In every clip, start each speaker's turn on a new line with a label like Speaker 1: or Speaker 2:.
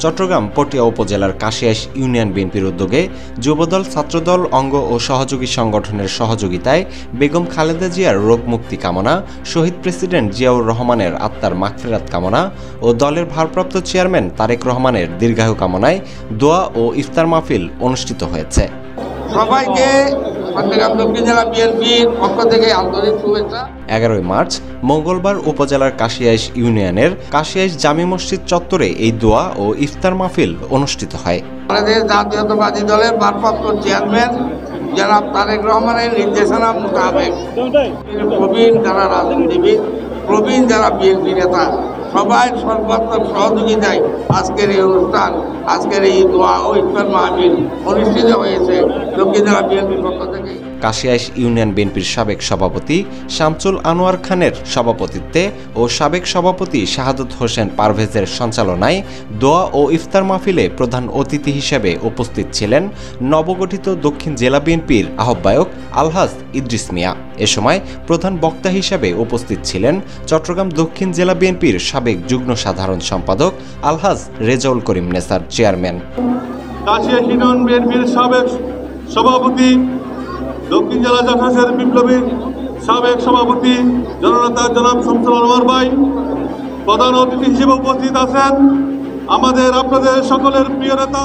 Speaker 1: চট্টগ্রাম পটিয়া উপজেলার কাশিয়াইশ ইউনিয়ন বিএনপির উদ্যোগে যুবদল, ছাত্রদল, অঙ্গ ও সহযোগী সংগঠনের সহযোগিতায় বেগম খালেদা জিয়ার রোগ মুক্তি কামনা, শহীদ প্রেসিডেন্ট জিয়াউর রহমানের আত্মার মাগফিরাত কামনা ও দলের ভারপ্রাপ্ত চেয়ারম্যান তারেক রহমানের দীর্ঘায়ু কামনায় দোয়া ও ইফতার মাহফিল অনুষ্ঠিত হয়েছে।
Speaker 2: সবাইকে চট্টগ্রাম দক্ষিণ জেলা বিএনপির পক্ষ থেকে আন্তরিক শুভেচ্ছা।
Speaker 1: 11 মার্চ মঙ্গলবার উপজেলার কাশিয়াইশ ইউনিয়নের কাশিয়াইশ জামি মসজিদ চত্বরে এই দোয়া ও ইফতার মাহফিল অনুষ্ঠিত হয়।
Speaker 2: বাংলাদেশ জাতীয়তাবাদী দলের ভারপ্রাপ্ত চেয়ারম্যান জনাব তারেক রহমানের নির্দেশনা মোতাবেক প্রবীণ যারা রাজনীতিবিদ, প্রবীণ যারা বিএনপি নেতা, সবাই সর্বাত্মক সহযোগিতায় আজকের এই অনুষ্ঠান, আজকের এই দোয়া ও ইফতার মাহফিল অনুষ্ঠিত হয়েছে দক্ষিণ জেলা বিএনপির পক্ষ থেকে।
Speaker 1: কাশিয়াইশ ইউনিয়ন বিএনপির সাবেক সভাপতি শামসুল আনোয়ার খানের সভাপতিত্বে ও সাবেক সভাপতি শাহাদত হোসেন পারভেজের সঞ্চালনায় দোয়া ও ইফতার মাহফিলে প্রধান অতিথি হিসেবে উপস্থিত ছিলেন নবগঠিত দক্ষিণ জেলা বিএনপির আহ্বায়ক আলহাজ ইদ্রিস মিয়া। এ সময় প্রধান বক্তা হিসেবে উপস্থিত ছিলেন চট্টগ্রাম দক্ষিণ জেলা বিএনপির সাবেক যুগ্ম সাধারণ সম্পাদক আলহাজ রেজাউল করিম নেসার চেয়ারম্যান।
Speaker 3: কাশিয়াইশ ইউনিয়ন বিএনপির সাবেক সভাপতি, দক্ষিণ জেলা জাসাসের বিপ্লবী সাবেক সভাপতি জননেতা জনাব শামসুল আনোয়ার ভাই প্রধান অতিথি হিসেবে উপস্থিত আছেন আপনাদের সকলের প্রিয় নেতা।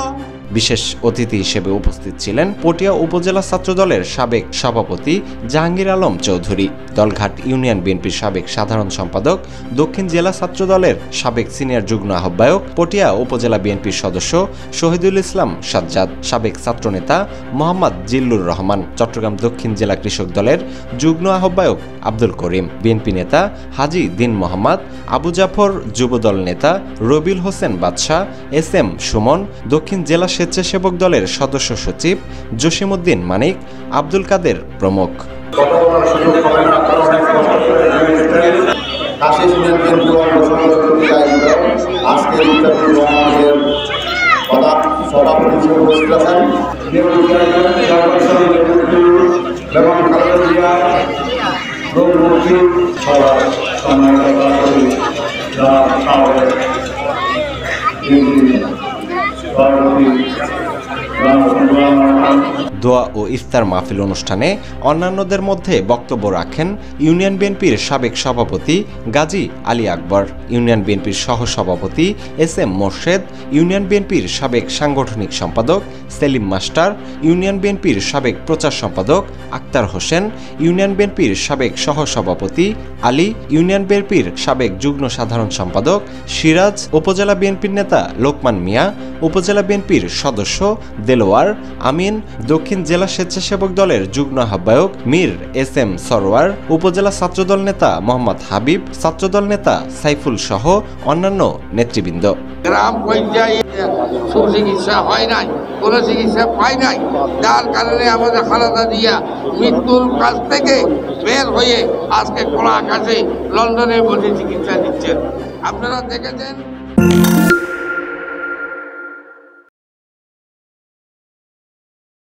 Speaker 1: বিশেষ অতিথি হিসেবে উপস্থিত ছিলেন পটিয়া উপজেলা ছাত্রদলের সাবেক সভাপতি জাহাঙ্গীর আলম চৌধুরী, দলঘাট ইউনিয়ন বিএনপির সাবেক সাধারণ সম্পাদক, দক্ষিণ জেলা ছাত্রদলের সাবেক সিনিয়র যুগ্ম আহ্বায়ক, পটিয়া উপজেলা বিএনপির সদস্য শহীদুল ইসলাম সাজ্জাদ, সাবেক ছাত্রনেতা মোহাম্মদ জিল্লুর রহমান, চট্টগ্রাম দক্ষিণ জেলা কৃষক দলের যুগ্ম আহ্বায়ক আব্দুল করিম, বিএনপি নেতা হাজী দিন মোহাম্মদ, আবু জাফর যুবদল নেতা রবিউল হোসেন বাদশাহ, এস এম সুমন, দক্ষিণ জেলা স্বেচ্ছাসেবক দলের সদস্য সচিব জসিমউদ্দিন মানিক, আব্দুল কাদের প্রমুখ। দোয়া ও ইফতার মাহফিল অনুষ্ঠানে অন্যান্যদের মধ্যে বক্তব্য রাখেন ইউনিয়ন বিএনপির সাবেক সভাপতি গাজী আলী আকবর, ইউনিয়ন বিএনপির সহসভাপতি এস এম মোর্শেদ, ইউনিয়ন বিএনপির সাবেক সাংগঠনিক সম্পাদক সেলিম মাস্টার, ইউনিয়ন বিএনপির সাবেক প্রচার সম্পাদক আক্তার হোসেন, ইউনিয়ন বিএনপির সাবেক সহসভাপতি আলী, ইউনিয়ন বিএনপির সাবেক যুগ্ম সাধারণ সম্পাদক সিরাজ, উপজেলা বিএনপির নেতা লোকমান মিয়া, উপজেলা বিএনপির সদস্য দেলোয়ার আমিন, দক্ষিণ জেলা স্বেচ্ছাসেবক দলের যুগ্ম আহ্বায়ক মীর এস এম সরওয়ার, উপজেলা ছাত্রদল নেতা মোহাম্মদ হাবিব, ছাত্রদল নেতা সাইফুল সহ অন্যান্য নেতৃবৃন্দ।
Speaker 2: গ্রাম পর্যায়ে সুচিকিৎসা হয় নাই, কোনো চিকিৎসা পায় নাই, যার কারণে আমাদের খালেদা জিয়া মৃত্যুর কাছ থেকে বের হয়ে আজকে খোলা আকাশে লন্ডনে বসে চিকিৎসা দিচ্ছেন। আপনারা দেখেছেন।